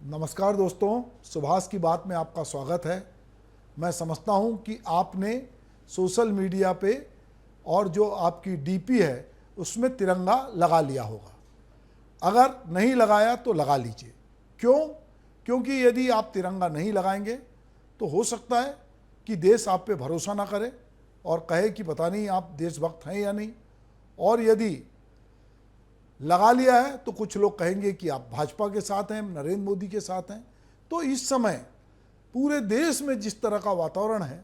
नमस्कार दोस्तों, सुभाष की बात में आपका स्वागत है। मैं समझता हूं कि आपने सोशल मीडिया पे और जो आपकी डीपी है उसमें तिरंगा लगा लिया होगा। अगर नहीं लगाया तो लगा लीजिए। क्यों? क्योंकि यदि आप तिरंगा नहीं लगाएंगे तो हो सकता है कि देश आप पे भरोसा ना करे और कहे कि पता नहीं आप देशभक्त हैं या नहीं। और यदि लगा लिया है तो कुछ लोग कहेंगे कि आप भाजपा के साथ हैं, नरेंद्र मोदी के साथ हैं। तो इस समय पूरे देश में जिस तरह का वातावरण है,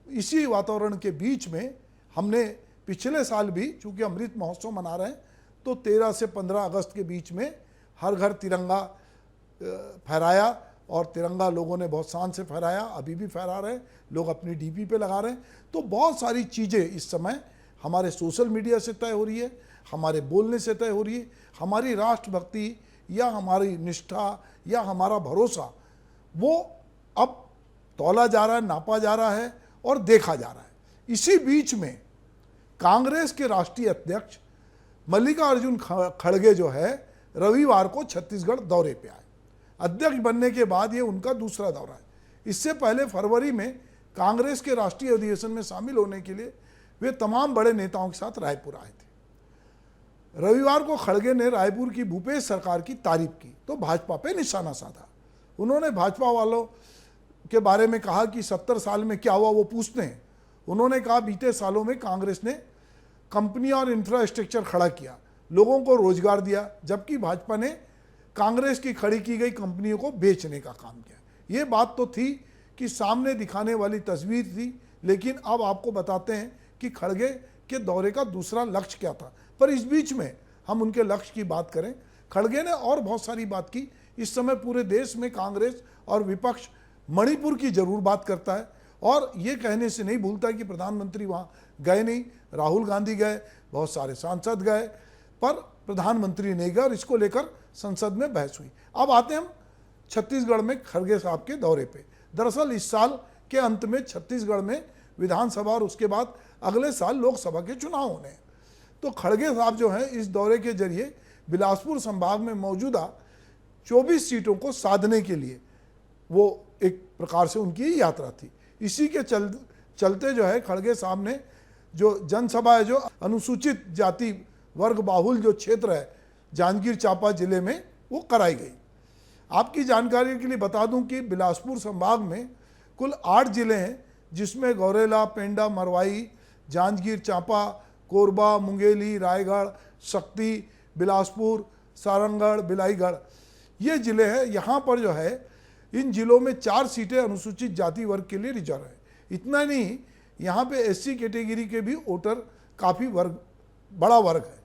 इसी वातावरण के बीच में हमने पिछले साल भी, चूंकि अमृत महोत्सव मना रहे हैं, तो 13 से 15 अगस्त के बीच में हर घर तिरंगा फहराया और तिरंगा लोगों ने बहुत शान से फहराया। अभी भी फहरा रहे हैं, लोग अपनी डीपी पे लगा रहे हैं। तो बहुत सारी चीज़ें इस समय हमारे सोशल मीडिया से तय हो रही है, हमारे बोलने से तय हो रही है। हमारी राष्ट्रभक्ति या हमारी निष्ठा या हमारा भरोसा वो अब तौला जा रहा है, नापा जा रहा है और देखा जा रहा है। इसी बीच में कांग्रेस के राष्ट्रीय अध्यक्ष मल्लिकार्जुन खड़गे जो है रविवार को छत्तीसगढ़ दौरे पे आए। अध्यक्ष बनने के बाद ये उनका दूसरा दौरा है। इससे पहले फरवरी में कांग्रेस के राष्ट्रीय अधिवेशन में शामिल होने के लिए वे तमाम बड़े नेताओं के साथ रायपुर आए थे। रविवार को खड़गे ने रायपुर की भूपेश सरकार की तारीफ की तो भाजपा पे निशाना साधा। उन्होंने भाजपा वालों के बारे में कहा कि 70 साल में क्या हुआ वो पूछते हैं। उन्होंने कहा बीते सालों में कांग्रेस ने कंपनी और इंफ्रास्ट्रक्चर खड़ा किया, लोगों को रोजगार दिया, जबकि भाजपा ने कांग्रेस की खड़ी की गई कंपनियों को बेचने का काम किया। ये बात तो थी कि सामने दिखाने वाली तस्वीर थी, लेकिन अब आपको बताते हैं कि खड़गे के दौरे का दूसरा लक्ष्य क्या था। पर इस बीच में हम उनके लक्ष्य की बात करें। खड़गे ने और बहुत सारी बात की। इस समय पूरे देश में कांग्रेस और विपक्ष मणिपुर की जरूर बात करता है और ये कहने से नहीं भूलता कि प्रधानमंत्री वहाँ गए नहीं, राहुल गांधी गए, बहुत सारे सांसद गए, पर प्रधानमंत्री नहीं गए और इसको लेकर संसद में बहस हुई। अब आते हैं हम छत्तीसगढ़ में खड़गे साहब के दौरे पे। दरअसल इस साल के अंत में छत्तीसगढ़ में विधानसभा और उसके बाद अगले साल लोकसभा के चुनाव होने हैं। तो खड़गे साहब जो हैं इस दौरे के जरिए बिलासपुर संभाग में मौजूदा 24 सीटों को साधने के लिए, वो एक प्रकार से उनकी यात्रा थी। इसी के चलते जो है खड़गे साहब ने जो जनसभा है, जो अनुसूचित जाति वर्ग बाहुल जो क्षेत्र है जांजगीर चांपा जिले में, वो कराई गई। आपकी जानकारी के लिए बता दूं कि बिलासपुर संभाग में कुल 8 जिले हैं, जिसमें गौरेला, पेंडा, मरवाई, जांजगीर चांपा, कोरबा, मुंगेली, रायगढ़, शक्ति, बिलासपुर, सारंगढ़, बिलाईगढ़, ये जिले हैं। यहाँ पर जो है इन जिलों में 4 सीटें अनुसूचित जाति वर्ग के लिए रिजर्व है। इतना नहीं, यहाँ पे एससी कैटेगरी के भी वोटर काफ़ी बड़ा वर्ग है।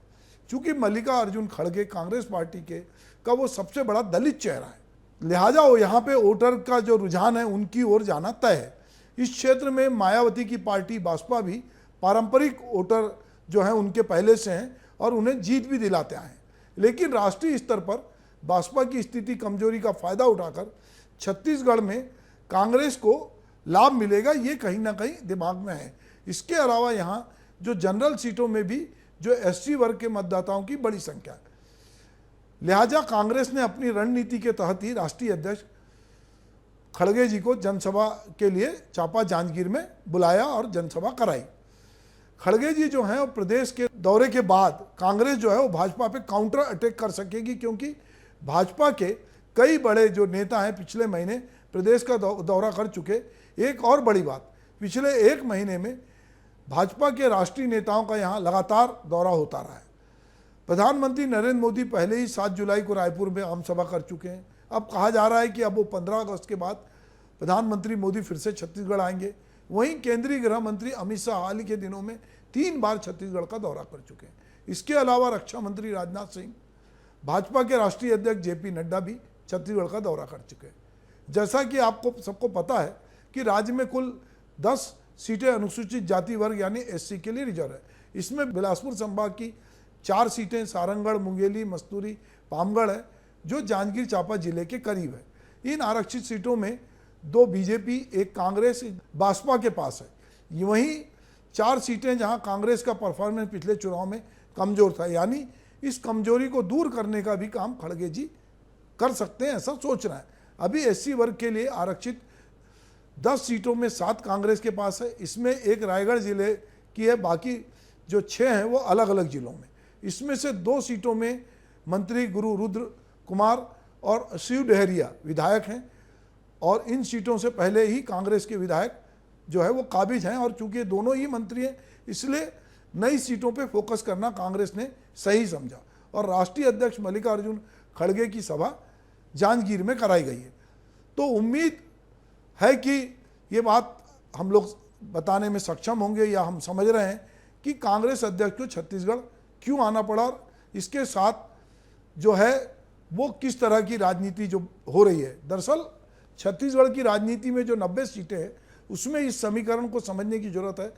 चूँकि मल्लिकार्जुन खड़गे कांग्रेस पार्टी के का वो सबसे बड़ा दलित चेहरा है, लिहाजा वो यहाँ पे वोटर का जो रुझान है उनकी ओर जाना तय है। इस क्षेत्र में मायावती की पार्टी बासपा भी पारंपरिक वोटर जो हैं उनके पहले से हैं और उन्हें जीत भी दिलाते आए हैं। लेकिन राष्ट्रीय स्तर पर बासपा की स्थिति कमजोरी का फायदा उठाकर छत्तीसगढ़ में कांग्रेस को लाभ मिलेगा, ये कहीं ना कहीं दिमाग में है। इसके अलावा यहाँ जो जनरल सीटों में भी जो एससी वर्ग के मतदाताओं की बड़ी संख्या है, लिहाजा कांग्रेस ने अपनी रणनीति के तहत ही राष्ट्रीय अध्यक्ष खड़गे जी को जनसभा के लिए चांपा जांजगीर में बुलाया और जनसभा कराई। खड़गे जी जो हैं वो प्रदेश के दौरे के बाद कांग्रेस जो है वो भाजपा पे काउंटर अटैक कर सकेगी, क्योंकि भाजपा के कई बड़े जो नेता हैं पिछले महीने प्रदेश का दौरा कर चुके। एक और बड़ी बात, पिछले 1 महीने में भाजपा के राष्ट्रीय नेताओं का यहाँ लगातार दौरा होता रहा है। प्रधानमंत्री नरेंद्र मोदी पहले ही 7 जुलाई को रायपुर में आम सभा कर चुके हैं। अब कहा जा रहा है कि अब वो 15 अगस्त के बाद प्रधानमंत्री मोदी फिर से छत्तीसगढ़ आएंगे। वहीं केंद्रीय गृह मंत्री अमित शाह हाल ही के दिनों में 3 बार छत्तीसगढ़ का दौरा कर चुके हैं। इसके अलावा रक्षा मंत्री राजनाथ सिंह, भाजपा के राष्ट्रीय अध्यक्ष जेपी नड्डा भी छत्तीसगढ़ का दौरा कर चुके हैं। जैसा कि आपको सबको पता है कि राज्य में कुल 10 सीटें अनुसूचित जाति वर्ग यानी एससी के लिए रिजर्व है। इसमें बिलासपुर संभाग की 4 सीटें सारंगढ़, मुंगेली, मस्तूरी, पामगढ़ है, जो जांजगीर चांपा जिले के करीब है। इन आरक्षित सीटों में 2 बीजेपी, 1 कांग्रेस, बासपा के पास है। वहीं 4 सीटें जहां कांग्रेस का परफॉर्मेंस पिछले चुनाव में कमजोर था, यानी इस कमजोरी को दूर करने का भी काम खड़गे जी कर सकते हैं, ऐसा सोच रहा है। अभी एससी वर्ग के लिए आरक्षित 10 सीटों में 7 कांग्रेस के पास है, इसमें एक रायगढ़ जिले की है, बाकी जो 6 हैं वो अलग अलग जिलों में। इसमें से 2 सीटों में मंत्री गुरु रुद्र कुमार और शिव डहरिया विधायक हैं, और इन सीटों से पहले ही कांग्रेस के विधायक जो है वो काबिज हैं, और चूंकि दोनों ही मंत्री हैं इसलिए नई सीटों पे फोकस करना कांग्रेस ने सही समझा। और राष्ट्रीय अध्यक्ष मल्लिकार्जुन खड़गे की सभा जांजगीर में कराई गई है। तो उम्मीद है कि ये बात हम लोग बताने में सक्षम होंगे, या हम समझ रहे हैं कि कांग्रेस अध्यक्ष को छत्तीसगढ़ क्यों आना पड़ा, और इसके साथ जो है वो किस तरह की राजनीति जो हो रही है। दरअसल छत्तीसगढ़ की राजनीति में जो 90 सीटें हैं उसमें इस समीकरण को समझने की जरूरत है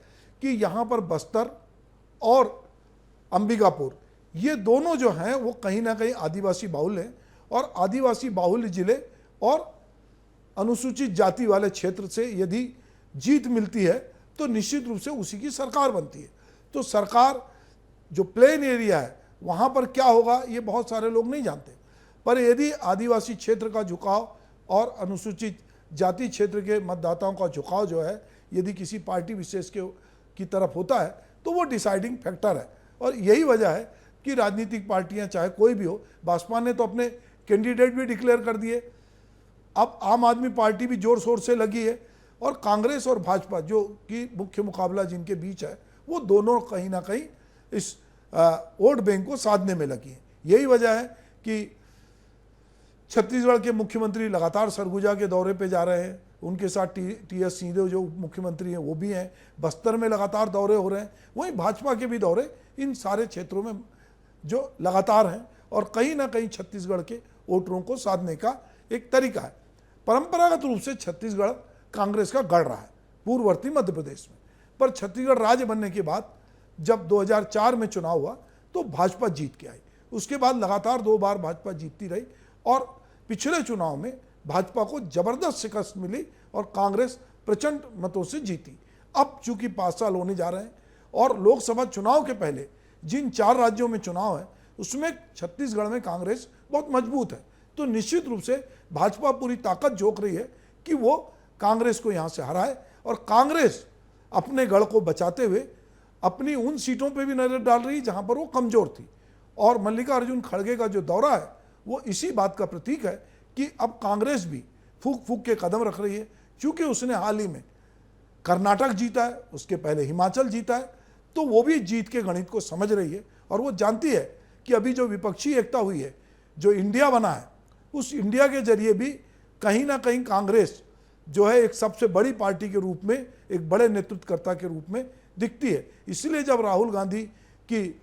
कि यहाँ पर बस्तर और अंबिकापुर ये दोनों जो हैं वो कहीं ना कहीं आदिवासी बाहुल हैं, और आदिवासी बाहुल जिले और अनुसूचित जाति वाले क्षेत्र से यदि जीत मिलती है तो निश्चित रूप से उसी की सरकार बनती है। तो सरकार जो प्लेन एरिया है वहाँ पर क्या होगा ये बहुत सारे लोग नहीं जानते, पर यदि आदिवासी क्षेत्र का झुकाव और अनुसूचित जाति क्षेत्र के मतदाताओं का झुकाव जो है यदि किसी पार्टी विशेष की तरफ होता है तो वो डिसाइडिंग फैक्टर है। और यही वजह है कि राजनीतिक पार्टियां चाहे कोई भी हो, भाजपा ने तो अपने कैंडिडेट भी डिक्लेयर कर दिए, अब आम आदमी पार्टी भी जोर शोर से लगी है, और कांग्रेस और भाजपा जो कि मुख्य मुकाबला जिनके बीच है वो दोनों कहीं ना कहीं इस वोट बैंक को साधने में लगी है। यही वजह है कि छत्तीसगढ़ के मुख्यमंत्री लगातार सरगुजा के दौरे पे जा रहे हैं, उनके साथ टी.एस. सिंहदेव जो मुख्यमंत्री हैं वो भी हैं, बस्तर में लगातार दौरे हो रहे हैं, वहीं भाजपा के भी दौरे इन सारे क्षेत्रों में जो लगातार हैं, और कहीं ना कहीं छत्तीसगढ़ के वोटरों को साधने का एक तरीका है। परंपरागत रूप से छत्तीसगढ़ कांग्रेस का गढ़ रहा है पूर्ववर्ती मध्य प्रदेश में, पर छत्तीसगढ़ राज्य बनने के बाद जब 2004 में चुनाव हुआ तो भाजपा जीत के आई, उसके बाद लगातार 2 बार भाजपा जीतती रही, और पिछले चुनाव में भाजपा को जबरदस्त शिकस्त मिली और कांग्रेस प्रचंड मतों से जीती। अब चूंकि 5 साल होने जा रहे हैं और लोकसभा चुनाव के पहले जिन 4 राज्यों में चुनाव है उसमें छत्तीसगढ़ में कांग्रेस बहुत मजबूत है, तो निश्चित रूप से भाजपा पूरी ताकत झोंक रही है कि वो कांग्रेस को यहाँ से हराए, और कांग्रेस अपने गढ़ को बचाते हुए अपनी उन सीटों पर भी नजर डाल रही जहाँ पर वो कमजोर थी। और मल्लिकार्जुन खड़गे का जो दौरा है वो इसी बात का प्रतीक है कि अब कांग्रेस भी फूक फूक के कदम रख रही है, क्योंकि उसने हाल ही में कर्नाटक जीता है, उसके पहले हिमाचल जीता है, तो वो भी जीत के गणित को समझ रही है, और वो जानती है कि अभी जो विपक्षी एकता हुई है, जो इंडिया बना है, उस इंडिया के जरिए भी कहीं ना कहीं कांग्रेस जो है एक सबसे बड़ी पार्टी के रूप में, एक बड़े नेतृत्वकर्ता के रूप में दिखती है। इसलिए जब राहुल गांधी की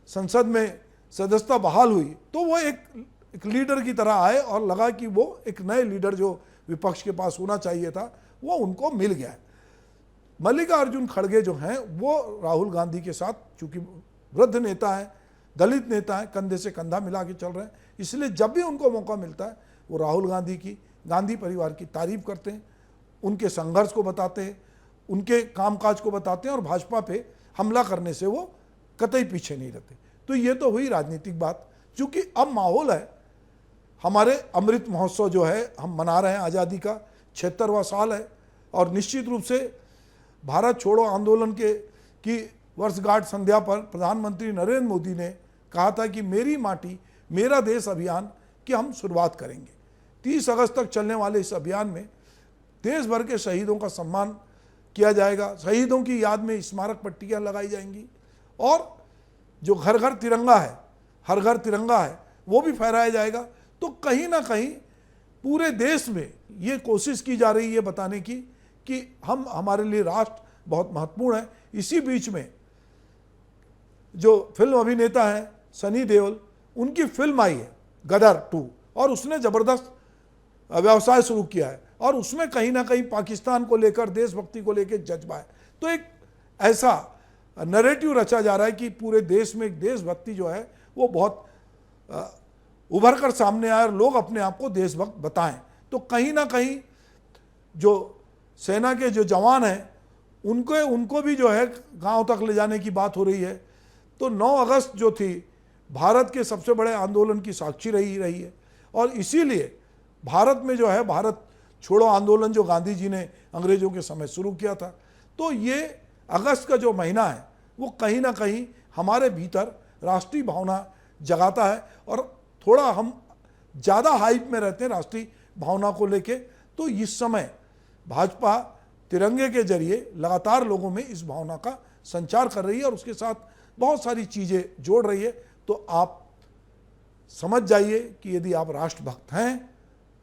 संसद में सदस्यता बहाल हुई तो वो एक लीडर की तरह आए, और लगा कि वो एक नए लीडर जो विपक्ष के पास होना चाहिए था वो उनको मिल गया है। मल्लिकार्जुन खड़गे जो हैं वो राहुल गांधी के साथ, चूंकि वृद्ध नेता हैं, दलित नेता हैं, कंधे से कंधा मिला के चल रहे हैं, इसलिए जब भी उनको मौका मिलता है वो राहुल गांधी की, गांधी परिवार की तारीफ करते हैं, उनके संघर्ष को बताते हैं, उनके कामकाज को बताते हैं, और भाजपा पे हमला करने से वो कतई पीछे नहीं रहते। तो ये तो हुई राजनीतिक बात। चूँकि अब माहौल है, हमारे अमृत महोत्सव जो है हम मना रहे हैं, आज़ादी का 76वां साल है, और निश्चित रूप से भारत छोड़ो आंदोलन की वर्षगांठ संध्या पर प्रधानमंत्री नरेंद्र मोदी ने कहा था कि मेरी माटी मेरा देश अभियान की हम शुरुआत करेंगे। 30 अगस्त तक चलने वाले इस अभियान में देश भर के शहीदों का सम्मान किया जाएगा, शहीदों की याद में स्मारक पट्टियाँ लगाई जाएंगी, और जो घर घर तिरंगा है, हर घर तिरंगा है, वो भी फहराया जाएगा। तो कहीं ना कहीं पूरे देश में ये कोशिश की जा रही है बताने की कि हम, हमारे लिए राष्ट्र बहुत महत्वपूर्ण है। इसी बीच में जो फिल्म अभिनेता हैं सनी देओल, उनकी फिल्म आई है गदर 2, और उसने ज़बरदस्त व्यवसाय शुरू किया है, और उसमें कहीं ना कहीं पाकिस्तान को लेकर, देशभक्ति को लेकर जज्बा है। तो एक ऐसा नैरेटिव रचा जा रहा है कि पूरे देश में एक देशभक्ति जो है वो बहुत उभर कर सामने आए, और लोग अपने आप को देशभक्त बताएं। तो कहीं ना कहीं जो सेना के जो जवान हैं उनको भी जो है गांव तक ले जाने की बात हो रही है। तो 9 अगस्त जो थी भारत के सबसे बड़े आंदोलन की साक्षी रही है, और इसीलिए भारत में जो है भारत छोड़ो आंदोलन जो गांधी जी ने अंग्रेजों के समय शुरू किया था, तो ये अगस्त का जो महीना है वो कहीं ना कहीं हमारे भीतर राष्ट्रीय भावना जगाता है और थोड़ा हम ज़्यादा हाइप में रहते हैं राष्ट्रीय भावना को लेके। तो इस समय भाजपा तिरंगे के जरिए लगातार लोगों में इस भावना का संचार कर रही है और उसके साथ बहुत सारी चीज़ें जोड़ रही है। तो आप समझ जाइए कि यदि आप राष्ट्रभक्त हैं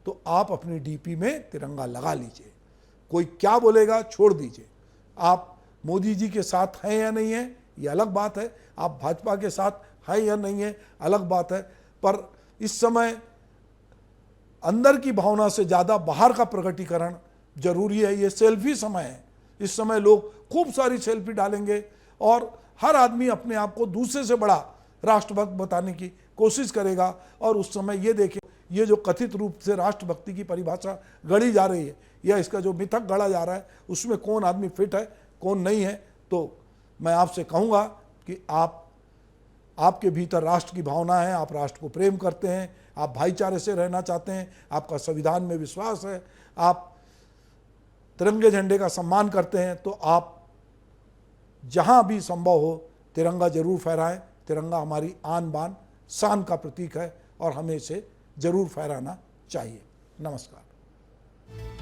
तो आप अपनी डीपी में तिरंगा लगा लीजिए। कोई क्या बोलेगा छोड़ दीजिए। आप मोदी जी के साथ हैं या नहीं है ये अलग बात है, आप भाजपा के साथ हैं या नहीं है अलग बात है, पर इस समय अंदर की भावना से ज़्यादा बाहर का प्रकटीकरण जरूरी है। ये सेल्फी समय है, इस समय लोग खूब सारी सेल्फी डालेंगे और हर आदमी अपने आप को दूसरे से बड़ा राष्ट्रभक्त बताने की कोशिश करेगा। और उस समय ये देखें, ये जो कथित रूप से राष्ट्रभक्ति की परिभाषा गढ़ी जा रही है या इसका जो मिथक गढ़ा जा रहा है उसमें कौन आदमी फिट है कौन नहीं है। तो मैं आपसे कहूँगा कि आपके भीतर राष्ट्र की भावना है, आप राष्ट्र को प्रेम करते हैं, आप भाईचारे से रहना चाहते हैं, आपका संविधान में विश्वास है, आप तिरंगे झंडे का सम्मान करते हैं, तो आप जहाँ भी संभव हो तिरंगा जरूर फहराएं। तिरंगा हमारी आन बान शान का प्रतीक है और हमें इसे जरूर फहराना चाहिए। नमस्कार।